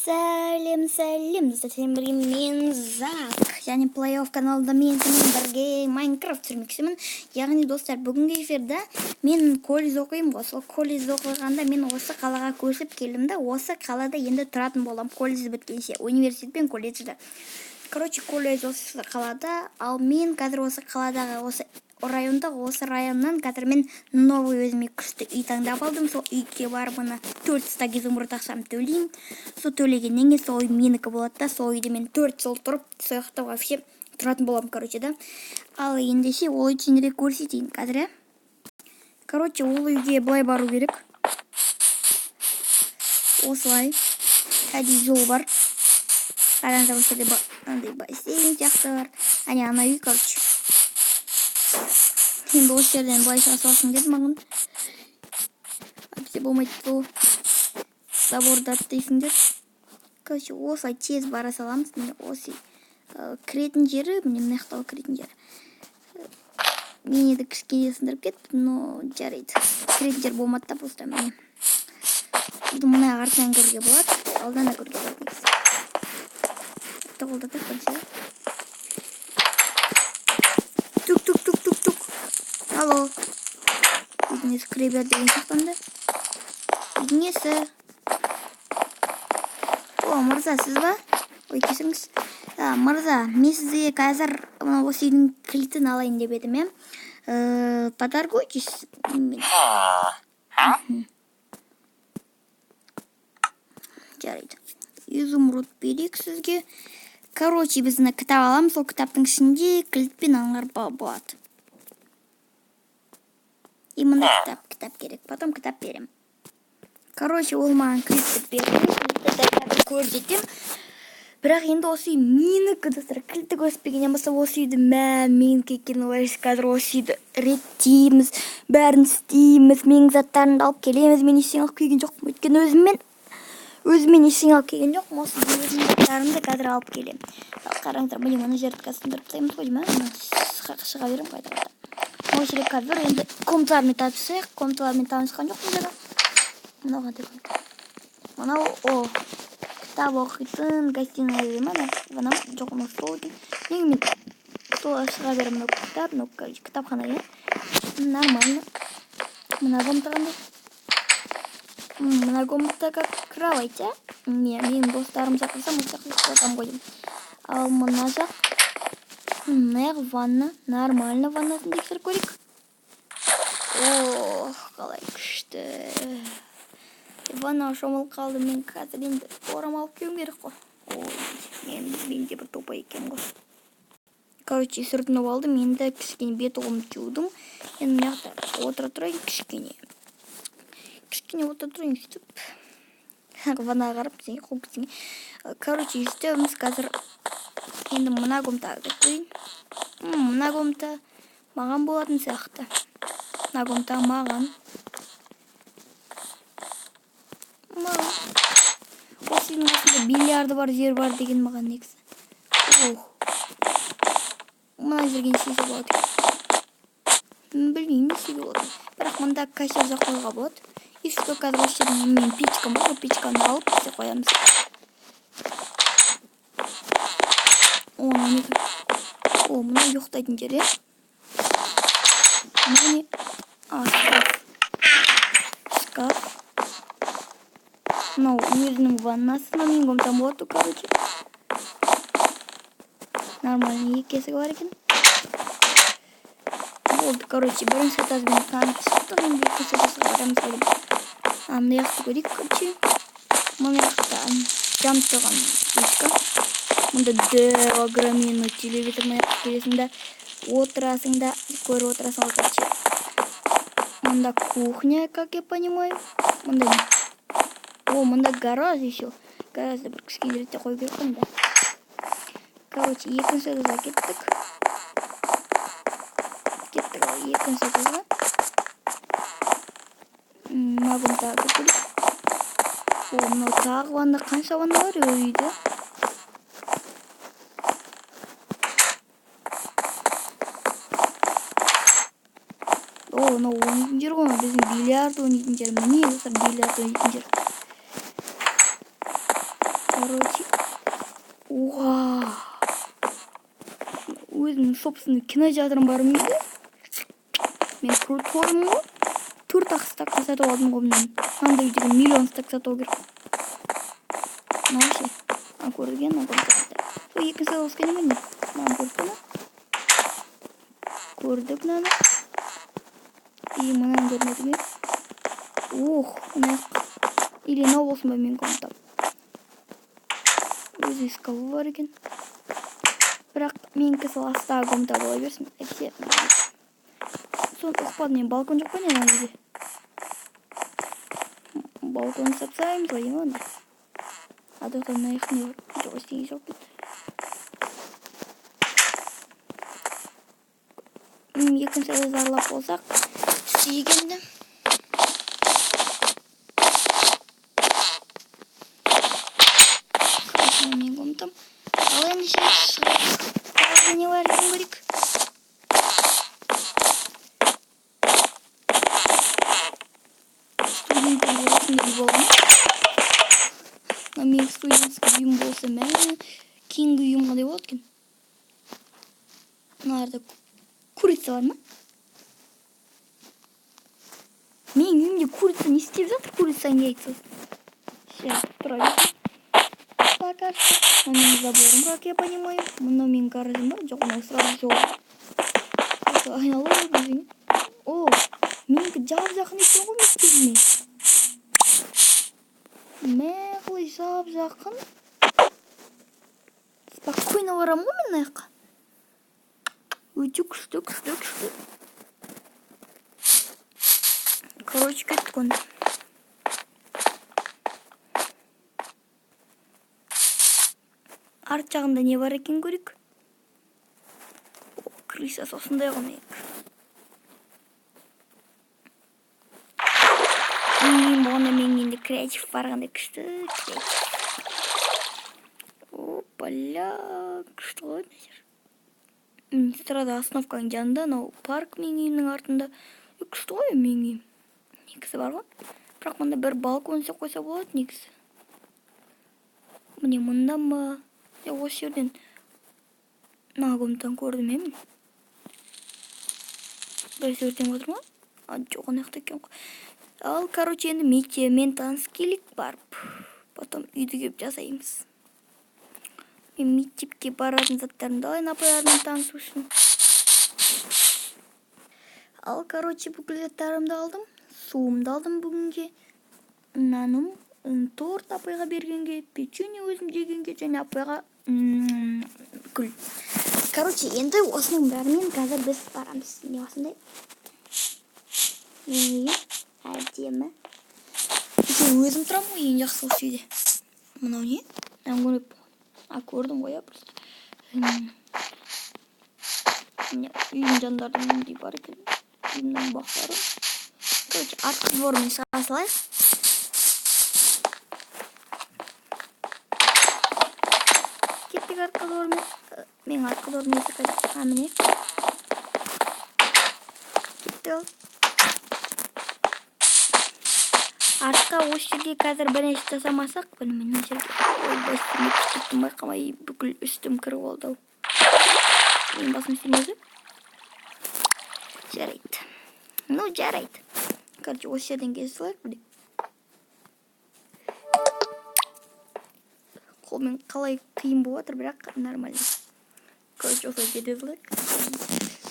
Сәлем, мен Зак. Және плей-офф каналында мен сізбен бірге Майнкрафт түсірмекшімін. Яғни достар, бүгінгі эфирде мен колледж оқимын ғой. Сол колледж оқығанда мен осы қалаға көшіп келдім да, осы қалада енді тұратын болам колледж біткенше, университет пен колледжде. Колледж осы қалада, ал мен қазір осы қаладағы осы районнан қазір мен новый өзіме күшті үй таңдап алдым. Сол үйге барып мына 400 изумруд ақшамды төлеймін. Сол төлегеннен кейін сол үй менікі болады да, сол үйде мен 4 жыл тұрып, сол жақта вообще тұратын боламын, да. Ал ендеше ол үй түсіндіре көрсетейін қазір. Ол үйге былай бару керек. Осылай. Кәдей жол бар. Қараңыздар, осы жерде андай бассейн сияқты бар. Ана үй, енді осы жерден былай шыға саласың деді маған. Әйтпесе болмайды, сол заборды аттайсыңдар. Осылай тез бара саламыз. Осы кіретін жері, мына жақтағы кіретін жері. Мен еді кішкене сындырып кеттім, но жарайды. Кіретін жер болмады да, просто міне. Мына артынан көруге болады, алдан да көруге болады. Қолда да көрсе. Тук. Алло. Үйдіңіз кіре бер деген шақтанды. Үйдіңесі. Мырза, сіз ба? Ой, кешіріңіз. Мырза, мен сізге қазір осы үйдің кілтін алайын деп едім, поторгуйтесь. Жарайды. Изумруд берейік сізге. Біздің кітап аламыз, сол кітаптың ішінде кілтпен аңғарып болады. И мында кітап керек, потом кітап берем. Ол маған кілтті берді, кілтті көрсетем. Бірақ енді осы үй менікі, достар, кілтті көрсетпегеннен басқа осы үйді менікі екенін ойлайсыз. Қазір осы үйді реттейміз, бәрін істейміз, менің заттарымды алып келеміз. Мен ештеңе алып келген жоқпын, өйткені өзіммен ештеңе алып келген жоқпын. Осы өзімнің заттарымды қазір алып келем. Қараңыздар, мына жерді қазір сындырып тастаймыз ғой деймін. Шыға берем қайта. Осы жерге қазір енді комнаталармен танысқан жоқпын жара. Мынау кітап оқитын гостиная деймін. Жоқ, мынау стол екен. Мен стол шыға берем, мынау кітапхана. Нормально. Мына комнатағандай. Мына комнатаға кровать, менің достарым шақырсам, осы жақта жатам ғой. Ал мына жақ, ванна, нормально ваннасын тексеріп көрейік. Қалай күшті. Ванна шомылып қалды, мен қазір енді орамал алып келуім керек қой. Мен де бір топа екен ғой. Сүртініп алдым, енді кішкене бет оғымды жудым. Енді мына жақта отыра тұрайын, кішкене отыра тұрайын, сөйтіп. Ваннаға қарап, қол кетсең. Өстіміз қазір енді мына комнатаға кетейін. Мына комната маған болатын сияқты. Мына комната маған. Осы үйдің астында бильярды бар, жер бар деген маған негізі. Мына жерге не істесе болады? Білмеймін, не істесе болады. Бірақ мында кассир жақ қойға болады. И что, қазір осы жерден мен печкам бар, печканы алып істе қоямыз. Мына ұйықтайтын жер, Міне, шкаф. Мынау өзінің ваннасы, мен комнатам болады, Нормально, екі есігі бар екен. Болды, бірінші этажбен танып шықтық, енді екінші этажға барамыз ғой. Мына жақты көрейік, Мына жақта жам тұрған печка. Мұнда огроменный телевизор, мына жақты келесіңді, отырасыңда, көріп отырасың. Мұнда кухня, как я понимаю. Мұнда гараж еще. Гаражда бір кішкене ретте қой керек қой. Екінші этажға кеттік. Екінші этажға. Мына комнатаға көрейік. Мынау тағы ванна, қанша ванна бар үйде? Мынау ойнайтын жер ғой, біздің бильярд ойнайтын жер. Міне, бильярд ойнайтын жер. короче. Уа. Өзімнің собственный кинотеатрым бар мейді. Мен крутоймын ғой. 4 стакқа сатып алдым ғой мен. Мынандай деген миллион стак сатып керек. Вообще. Көрген. Сол екінші сатып өскен емен. Көрдік мынаны. И мынаны көрмедім. Ох, или мынау болсын ба мен комнатам. Өзі шкафы бар екен. Бірақ менікі сол астағы комната бола берсін. Соны ұқпадым, мен балкон жоқ па не ана жерде. Балкон сапсаймыз ғой деймін онда. Адоқтан мына жақта не бар? Жоқ, ештеңе жоқ дейді. Екінші зарлап болсақ, істегенді. Мен комнатам. Ал енді шығып не бар екен көрейік. Студенттер болсын деп болған. Мен студентский үйім болса мәне кейінгі үйім қандай болады екен. Мыналарда курица бар ма? Мен үйімде курица не істеп жатыр? Курицаның яйцасы. Сейчас тұра берсін. Пока что. Менің заборым, как я понимаю. Мынау менің гаражым ба? Жоқ, мынау сразу жоқ. Айналып өзіңе. О, менікі жап жақын екен ғой мектебіме. Мә, қалай жап жақын. Спокойно барам ғой мен аяққа. Өте күшті. Короче, кеттік онда. Арт жағында не бар екен көрейік. Крыса осындай ғана ек. Бұғында мен енді креатив барғанда күшті. Опаля, күшті ғой нәзір. Сырада остановканың жанында, анау парк менің үйімнің артында. Күшті ғой менің үйім. Негізі бар ғой. Бірақ мұнда бір балкон істеп қойса болады негізі. Міне мұнда ма? Осы жерден комнатаны көрдім емін. Бір жерден отыр ма? Жоқ, аяқта екен ғой. Ал, короче, енді мектебімен таныс келік барып. Потом үйді кеп жасаймыз. Мен мектепке баратын заттарымды алайын апайлармен танысу үшін. Ал, короче, бүкіл заттарымды алдым. Суымды алдым бүгінге. Наным, торт апайға бергенге, печенье өзім жегенге, және апайға гүл. Короче, енді осының бәрімен қазір біз барамыз. Не осындай? Мен әдемі. Өзім тұрам ғой, ең жақсы осы үйде. Мынау не? Көрдім ғой, просто. Үйдің жандарының нендей бар екен. Үйімнің бақтары. Короче, артқы двормен шыға салайық. Кеттік артқы двормен. Мен артқы двормен есік қаміне. Кетті ол. Артқа осы жерге қазір бірінші жасамасақ, білмеймін мына жерге. Ой, басым кеттім байқамай бүкіл үстім кіріп олды. Мен басым істемеді. Жарайды. Ну, жарайды. Короче, осы жерден кезілайық біле. Қолмен қалай қиын болатыр, бірақ нормально. Короче, осылай кетезілайық.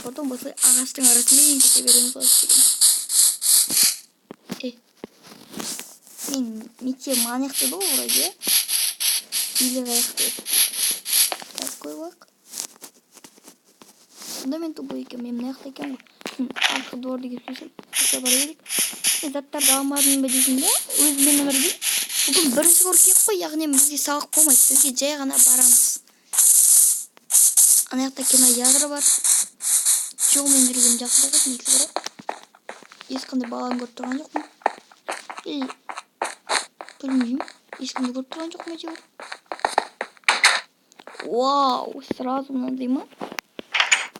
Потом осылай ағаштың арасымен кете береміз осы деген. Мен мектебім аяқты да вроде. Или аяқты. Сейчас қойылайық. Сонда мен тубы екен, мен аяқты екен ғой. Арқы дворды кепсесем. Осы бар едік. Заттарды алмадым ба дейсің бе? Өзімен өмірге. Бүгін бірінші көркек қой, яғни бізге сабақ болмайды. Бізге жай ғана барамыз. Аяқта кинотеатр бар. Жолмен жүрген жақсы болады, негізі бар. Ешқандай баланы көріп тұрған жоқ па? Білмеймін. Ешкімді көріп тұрған жоқ ма жер? Вау, сразу мынандай ма?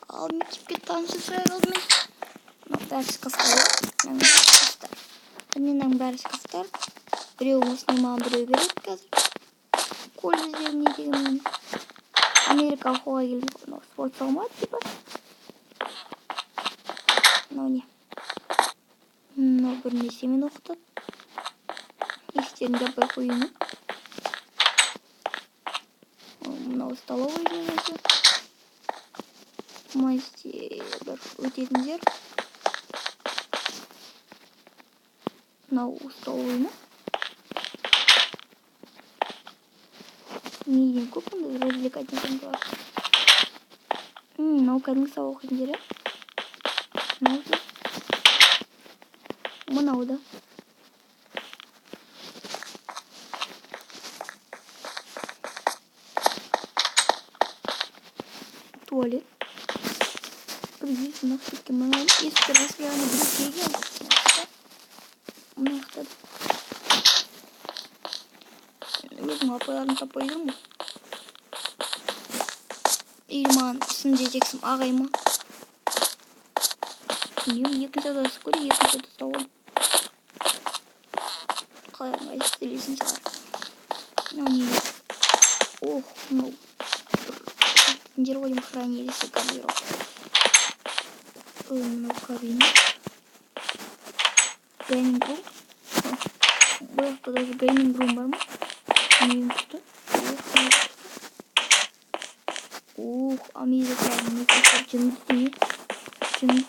Ал мектепке танысып шыға қалдым мен. Мынау бәрі шкафтар. Мынаның бәрі шкафтар. Біреу осыны маған біреу береді қазір. колледждеріне деген Америка оқуға келдім. Спорт салма типа. Мынау не? Мынау бір нәрсемен оқытады. Естерін жаппай қойыңыз. Мынау столовый жер. Мастер өтетін жер. Мынау столовыйны. Неден көп мұнда развлекательный бар. Мынау кәдімгі сабақ оқитын жері. Мынау да. Туалет. Здесь у нас все-таки мынау ескі расследование біріккеге мына жақтады. Өзім апайларын таппай жүрмін. Маған сын жетексім ағай ма? Екінші адасы көрі, екінші адасы ауыл. Қалай аңғайсыз тілесін шығар. Мынау не? Ох, мынау. Жер ойым хранилище гардероб. Мынау кабина. Гейминг рум. Бұл жақта даже гейминг рум бар ма? Нейін күшті. Ух, Американың мектептер жынды.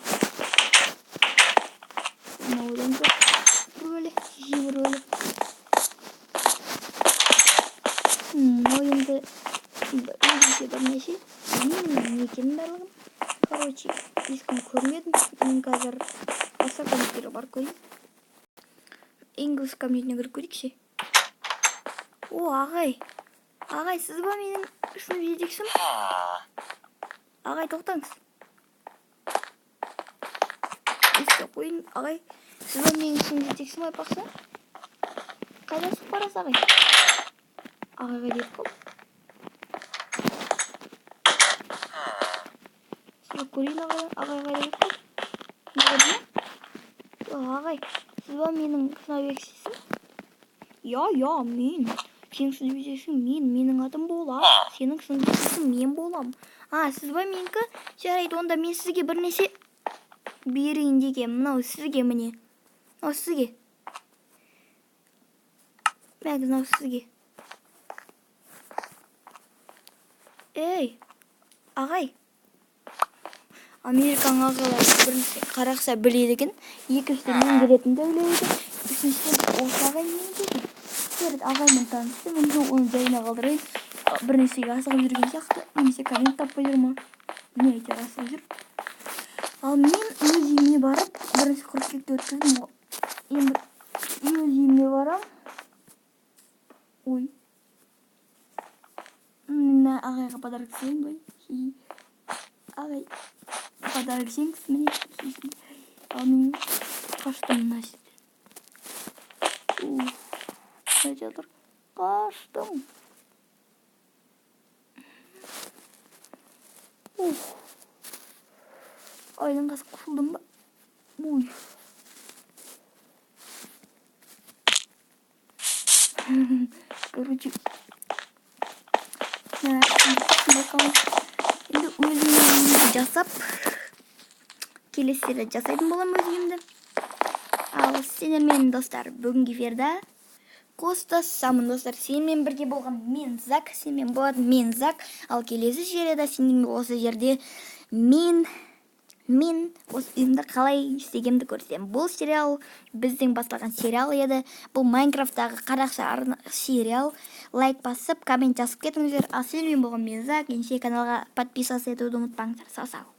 Мынаудан да рөлі, жиі рөлі. Мынау енді бір неше. Білмеймін не екенін барлығын. Короче, ешкім көрмедім. Мен қазір аса компьютері бар көрейін. English компьютеріне кіріп көрейік ше. О, ағай. Ағай, сіз ба менің сынып жетекшім? Ағай, тоқтаңыз. Еске қойын, ағай. Сіз ба менің сынып жетекшім айпақса? Қайда сұқ барасыз, ағай? Ағайға деп қол. Сіз көрейін, ағайға деп қол. Ағай, сіз ба менің сынып жетекшісің? Я, мен. Сенің сынып жетекшің менің атым болам. Сенің сынып жетекшің мен болам. Сіз ба менікі? Жарайды, онда мен сізге бір нәрсе берейін деген. Мынау сізге міне. Мынау сізге. Мынау сізге. Ей, ағай. Американың ағалары бірінші қарақса біледі екен. Екіншіден мен келетінді ойлайды. Үшіншіден осы ағай мен дейді. Керді ағаймен танысты. Мен оны жайына қалдырайын. Бір нәрсеге асығып жүрген сияқты. Немесе коммент таппай жүр ма? Не айтар асығып жүр. Ал мен өз үйіме барып, бірінші қыркүйекте өткіздім ғой. Енді өз үйіме барам. Ой. Мен ағайға подарок сыйын бай. Ағай. Подарок сеңіз міне. Ал мен қаштым мына жерден. Қай жатыр? Қаштым. Айдан қасып құсылдым ба? Ой. Короче. Енді өзімді жасап, келесіде жасайтын болам өзімді. Ал сендермен достар, бүгінгі эфирде қоштасамын достар. Сенімен бірге болған мен Зак, сенімен болады мен Зак. Ал келесі жерде сенің осы жерде мен осы үйімді қалай істегенімді көрсем. Бұл сериал біздің басталған сериал еді. Бұл Майнкрафттағы қарақшы сериал. Лайк басып, коммент жазып кетіңіздер. Ал сенімен болған мен Зак. Каналға подписаться етуді ұмытпаңыздар. Сау-сау.